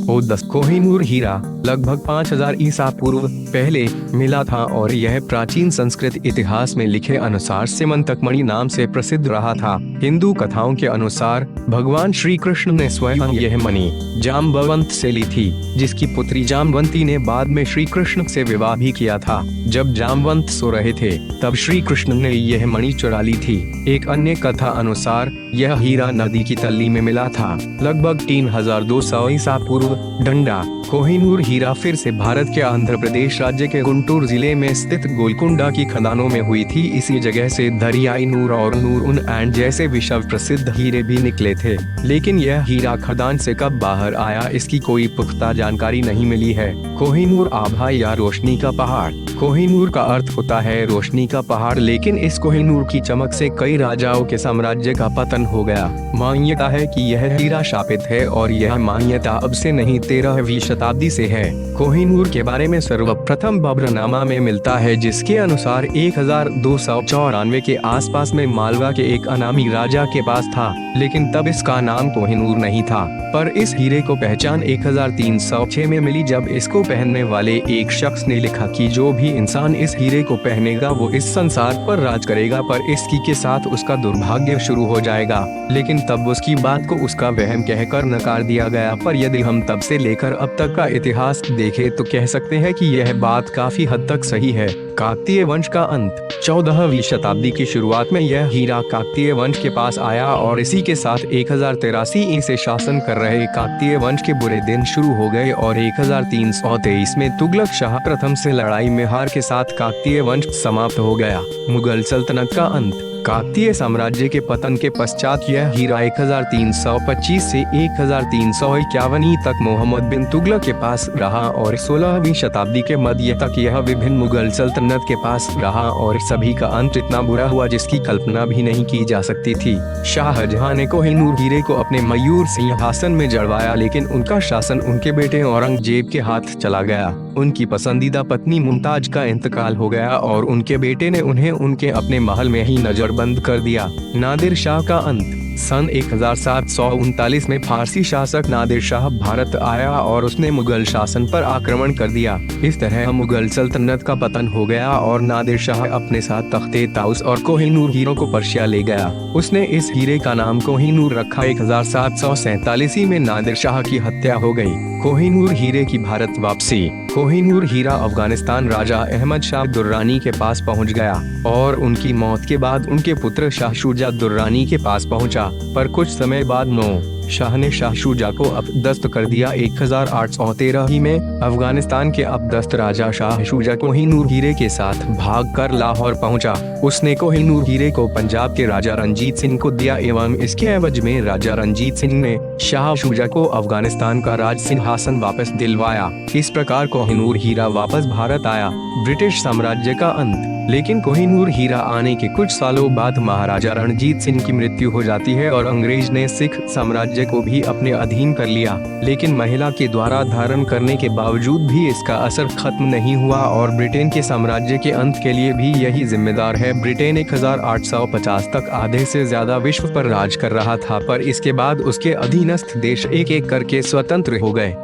10 कोहिनूर हीरा लगभग 5000 ईसा पूर्व पहले मिला था और यह प्राचीन संस्कृत इतिहास में लिखे अनुसार सिमंतकमणि नाम से प्रसिद्ध रहा था। हिंदू कथाओं के अनुसार भगवान श्री कृष्ण ने स्वयं यह मणि जाम्बवंत से ली थी, जिसकी पुत्री जाम्बवंती ने बाद में श्री कृष्ण से विवाह भी किया था। जब जाम्बवंत सो रहे थे तब श्री कृष्ण ने यह मणि चुरा ली थी। एक अन्य कथा अनुसार यह हीरा नदी की तल्ली में मिला था। लगभग 3200 ईसा पूर्व डंडा कोहिनूर हीरा फिर से भारत के आंध्र प्रदेश राज्य के गुंटूर जिले में स्थित गोलकुंडा की खदानों में हुई थी। इसी जगह से दरियाई नूर और नूर एंड जैसे विश्व प्रसिद्ध हीरे भी निकले थे, लेकिन यह हीरा खदान से कब बाहर आया इसकी कोई पुख्ता जानकारी नहीं मिली है। कोहिनूर आभा या रोशनी का पहाड़। कोहिनूर का अर्थ होता है रोशनी का पहाड़, लेकिन इस कोहिनूर की चमक से कई राजाओं के साम्राज्य का पतन हो गया। मान्यता है कि यह हीरा शापित है और यह मान्यता अब से नहीं 13वीं शताब्दी से है। कोहिनूर के बारे में सर्वप्रथम बब्रनामा में मिलता है, जिसके अनुसार 1294 के आसपास में मालवा के एक अनामी राजा के पास था, लेकिन तब इसका नाम कोहिनूर नहीं था। पर इस हीरे को पहचान 1306 में मिली, जब इसको पहनने वाले एक शख्स ने लिखा कि जो भी इंसान इस हीरे को पहनेगा वो इस संसार पर राज करेगा, पर इसकी के साथ उसका दुर्भाग्य शुरू हो जाएगा। लेकिन तब उसकी बात को उसका वहम कहकर नकार दिया गया। पर यदि हम तब से लेकर अब तक का इतिहास देखें तो कह सकते हैं कि यह बात काफी हद तक सही है। काकतीय वंश का अंत। 14वीं शताब्दी की शुरुआत में यह हीरा काकतीय वंश के पास आया और इसी के साथ 1083 से शासन कर रहे काकतीय वंश के बुरे दिन शुरू हो गए और 1323 में तुगलक शाह प्रथम से लड़ाई में हार के साथ काकतीय वंश समाप्त हो गया। मुगल सल्तनत का अंत। काकतीय साम्राज्य के पतन के पश्चात यह हीरा 1325 से 1351 तक मोहम्मद बिन तुगलक के पास रहा और 16वीं शताब्दी के मध्य तक यह विभिन्न मुगल सल्तनत के पास रहा और सभी का अंत इतना बुरा हुआ जिसकी कल्पना भी नहीं की जा सकती थी। शाहजहां ने कोहिनूर हीरे को अपने मयूर सिंहासन में जड़वाया, लेकिन उनका शासन उनके बेटे औरंगजेब के हाथ चला गया। उनकी पसंदीदा पत्नी मुमताज का इंतकाल हो गया और उनके बेटे ने उन्हें उनके अपने महल में ही नजरबंद कर दिया। नादिर शाह का अंत। सन 1739 में फारसी शासक नादिर शाह भारत आया और उसने मुगल शासन पर आक्रमण कर दिया। इस तरह मुगल सल्तनत का पतन हो गया और नादिर शाह अपने साथ तख्ते ताउस और कोहिनूर हीरों को पर्शिया ले गया। उसने इस हीरे का नाम कोहिनूर रखा। 1747 में नादिर शाह की हत्या हो गई। कोहिनूर हीरे की भारत वापसी। कोहिनूर हीरा अफगानिस्तान राजा अहमद शाह दुर्रानी के पास पहुंच गया और उनकी मौत के बाद उनके पुत्र शाह शुजा दुर्रानी के पास पहुंचा, पर कुछ समय बाद शाह ने शाह शुजा को अपदस्थ कर दिया। 1813 में अफगानिस्तान के अपदस्थ राजा शाह शुजा कोहिनूर हीरे के साथ भागकर लाहौर पहुंचा। उसने कोहिनूर हीरे को पंजाब के राजा रंजीत सिंह को दिया एवं इसके एवज में राजा रंजीत सिंह ने शाह शुजा को अफगानिस्तान का राज सिंहासन वापस दिलवाया। इस प्रकार कोहिनूर हीरा वापस भारत आया। ब्रिटिश साम्राज्य का अंत। लेकिन कोहिनूर हीरा आने के कुछ सालों बाद महाराजा रणजीत सिंह की मृत्यु हो जाती है और अंग्रेज ने सिख साम्राज्य को भी अपने अधीन कर लिया। लेकिन महिला के द्वारा धारण करने के बावजूद भी इसका असर खत्म नहीं हुआ और ब्रिटेन के साम्राज्य के अंत के लिए भी यही जिम्मेदार है। ब्रिटेन 1850 तक आधे से ज्यादा विश्व पर राज कर रहा था, पर इसके बाद उसके अधीनस्थ देश एक एक करके स्वतंत्र हो गए।